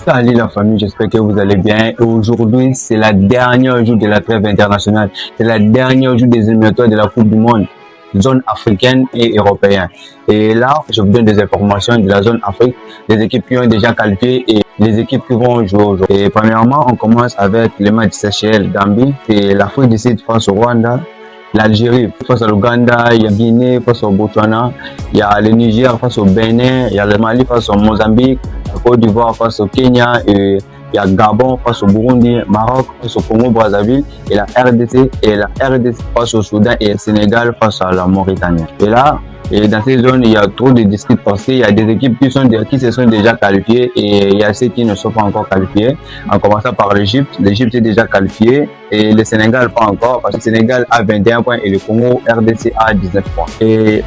Salut la famille, j'espère que vous allez bien. Et aujourd'hui, c'est la dernière jour de la trêve internationale. C'est la dernière jour des éliminatoires de la Coupe du Monde, zone africaine et européenne. Et là, je vous donne des informations de la zone Afrique, des équipes qui ont déjà qualifié et les équipes qui vont jouer aujourd'hui. Et premièrement, on commence avec les matchs Seychelles, Gambie, et l'Afrique du Sud face au Rwanda. L'Algérie face à l'Ouganda, il y a Guinée face au Botswana, il y a le Niger face au Bénin, il y a le Mali face au Mozambique, la Côte d'Ivoire face au Kenya, et il y a Gabon face au Burundi, Maroc face au Congo-Brazzaville, et la RDC face au Soudan et le Sénégal face à la Mauritanie. Et dans ces zones, il y a trop de disputes parce qu'il y a des équipes qui se sont déjà qualifiées et il y a ceux qui ne sont pas encore qualifiés. En commençant par l'Égypte. L'Égypte est déjà qualifiée et le Sénégal pas encore parce que le Sénégal a 21 points et le Congo RDC a 19 points. Et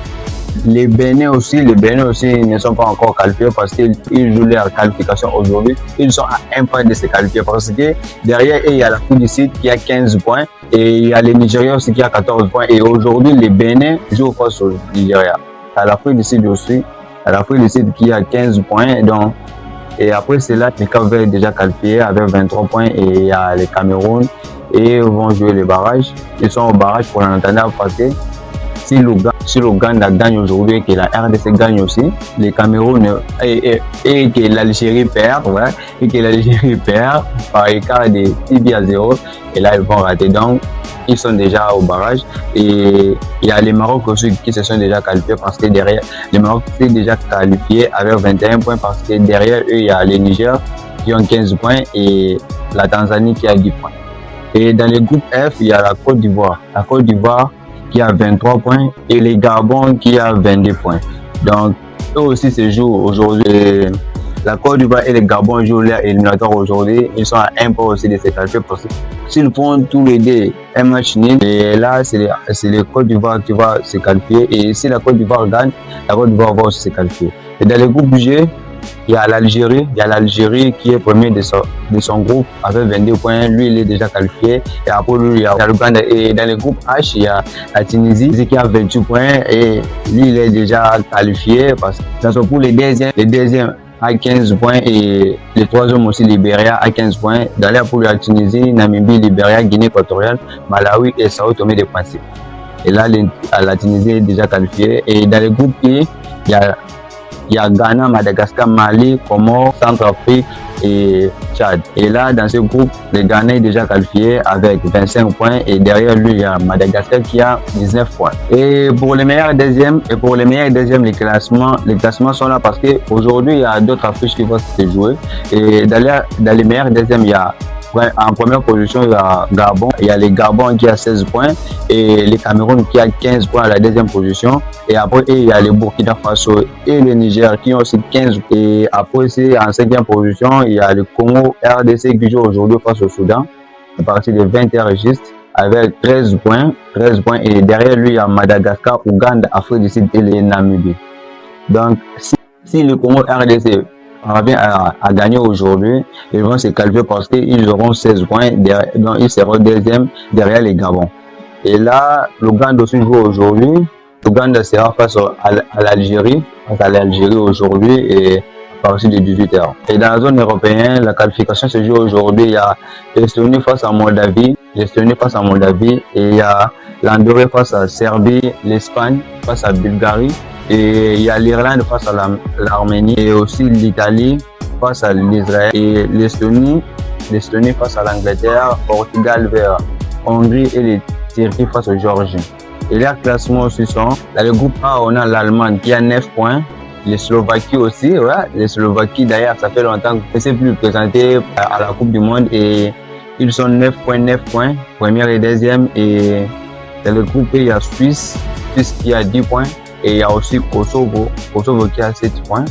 les Bénin aussi ne sont pas encore qualifiés parce qu'ils jouent leur qualification aujourd'hui. Ils sont à un point de se qualifier parce que derrière, il y a l'Afrique du Sud qui a 15 points et il y a le Nigeria aussi qui a 14 points. Et aujourd'hui, les Bénin jouent face au Nigeria. À l'Afrique du Sud aussi, à l'Afrique du Sud qui a 15 points. Donc, et après, c'est là que le Cap-Vert est déjà qualifié avec 23 points et il y a le Cameroun et ils vont jouer les barrages. Ils sont au barrage pour l'entendre parce que si l'Ouganda gagne aujourd'hui et que la RDC gagne aussi, le Cameroun et que l'Algérie perd, par écart de 6-0 et là ils vont rater. Donc ils sont déjà au barrage et il y a les Maroc aussi qui se sont déjà qualifiés parce que derrière les Maroc s'est déjà qualifié avec 21 points parce que derrière eux il y a les Niger qui ont 15 points et la Tanzanie qui a 10 points. Et dans le groupe F, il y a la Côte d'Ivoire qui a 23 points et les Gabon qui a 22 points. Donc, eux aussi se jouent aujourd'hui. La Côte d'Ivoire et les Gabon jouent leur éliminatoire aujourd'hui. Ils sont à un point aussi de se qualifier parce que s'ils font tous les deux un match nul, et là, c'est le Côte d'Ivoire qui va se qualifier. Et si la Côte d'Ivoire gagne, la Côte d'Ivoire va aussi se qualifier. Et dans le groupe G, il y a l'Algérie qui est premier de son groupe avec 22 points. Lui, il est déjà qualifié. Et après lui, il y a l'Ouganda. Et dans le groupe H, il y a la Tunisie qui a 28 points. Et lui, il est déjà qualifié parce que pour les deuxièmes à 15 points et les troisièmes aussi, Libéria à 15 points. Dans la poule, la Tunisie, Namibie, Libéria, Guinée équatoriale, Malawi et Sao Tomé et Principe. Et là, la Tunisie est déjà qualifiée. Et dans le groupe I, il y a Ghana, Madagascar, Mali, Comores, Centrafrique et Tchad. Et là, dans ce groupe, le Ghana est déjà qualifié avec 25 points et derrière lui, il y a Madagascar qui a 19 points. Et pour les meilleurs deuxièmes, les classements sont là parce qu'aujourd'hui, il y a d'autres affiches qui vont se jouer. Et dans les meilleurs deuxièmes, il y a en première position, il y a Gabon. Il y a les Gabon qui a 16 points et le Cameroun qui a 15 points à la deuxième position. Et après, il y a les Burkina Faso et le Niger qui ont aussi 15 points. Et après, c'est en cinquième position, il y a le Congo RDC qui joue aujourd'hui face au Soudan à partir de 20h juste avec 13 points. Et derrière lui, il y a Madagascar, Ouganda, Afrique du Sud et les Namibie. Donc, si le Congo RDC revient à gagner aujourd'hui, ils vont se qualifier parce qu'ils auront 16 points, donc ils seront deuxième derrière les Gabon. Et là, l'Ouganda aussi joue aujourd'hui. L'Ouganda sera face à l'Algérie, aujourd'hui et à partir de 18h. Et dans la zone européenne, la qualification se joue aujourd'hui. Il y a l'Estonie face à Moldavie, et il y a l'Andorre face à Serbie, l'Espagne face à Bulgarie. Et il y a l'Irlande face à l'Arménie et aussi l'Italie face à l'Israël et l'Estonie face à l'Angleterre, Portugal vers Hongrie et les Turquie face aux Géorgiens. Et les classements aussi sont, dans le groupe A, on a l'Allemagne qui a 9 points, les Slovaquie aussi, les Slovaquie d'ailleurs, ça fait longtemps que c'est plus présenté à la Coupe du Monde et ils sont 9 points, première et deuxième. Et dans le groupe B, il y a Suisse qui a 10 points. Et il y a aussi Kosovo qui a 7 points.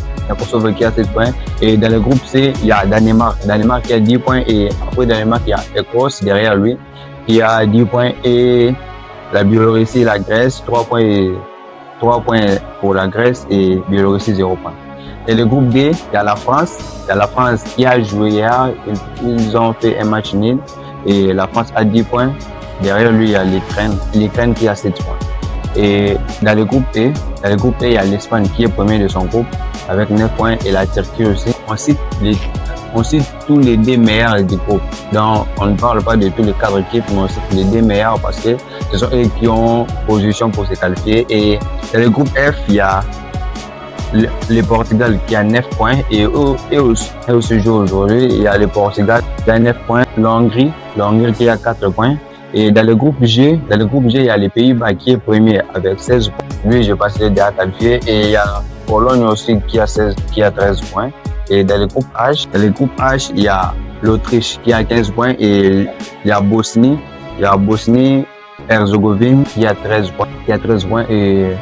Et dans le groupe C, il y a Danemark qui a 10 points. Et après Danemark, il y a Écosse derrière lui qui a 10 points. Et la Biélorussie et la Grèce, 3 points pour la Grèce et Biélorussie 0 points. Et le groupe D, il y a la France qui a joué hier. Ils ont fait un match nul. Et la France a 10 points. Derrière lui, il y a l'Ukraine qui a 7 points. Et dans le groupe E, il y a l'Espagne qui est premier de son groupe avec 9 points et la Turquie aussi. Ensuite, on cite tous les 2 meilleurs du groupe. Donc, on ne parle pas de tous les 4 équipes, mais on cite les 2 meilleurs parce que ce sont eux qui ont position pour se qualifier. Et dans le groupe F, il y a le Portugal qui a 9 points et aussi jour aujourd'hui, il y a le Portugal qui a 9 points, l'Hongrie qui a 4 points. Et dans le groupe G, il y a les Pays-Bas qui est premier avec 16 points. Lui, je passe déjà qualifié. Et il y a Pologne aussi qui a 13 points. Et dans le groupe H, il y a l'Autriche qui a 15 points et il y a Bosnie-Herzégovine qui a 13 points. Et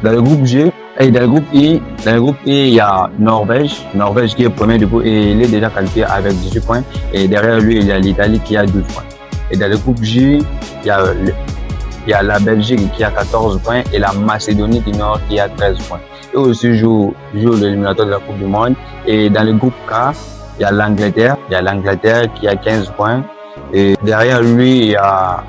dans le groupe G, et dans le groupe I, il y a Norvège qui est premier du coup et il est déjà qualifié avec 18 points. Et derrière lui, il y a l'Italie qui a 12 points. Et dans le groupe J, il y a la Belgique qui a 14 points et la Macédonie du Nord qui a 13 points. Et aussi joue l'éliminatoire de la Coupe du Monde. Et dans le groupe K, il y a l'Angleterre qui a 15 points. Et derrière lui, il y a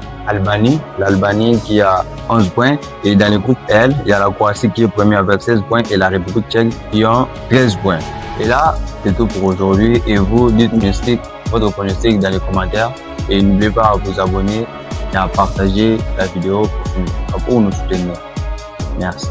l'Albanie qui a 11 points. Et dans le groupe L, il y a la Croatie qui est premier avec 16 points et la République tchèque qui a 13 points. Et là, c'est tout pour aujourd'hui. Et vous, dites votre pronostic dans les commentaires. Et n'oubliez pas à vous abonner et à partager la vidéo pour nous soutenir. Merci.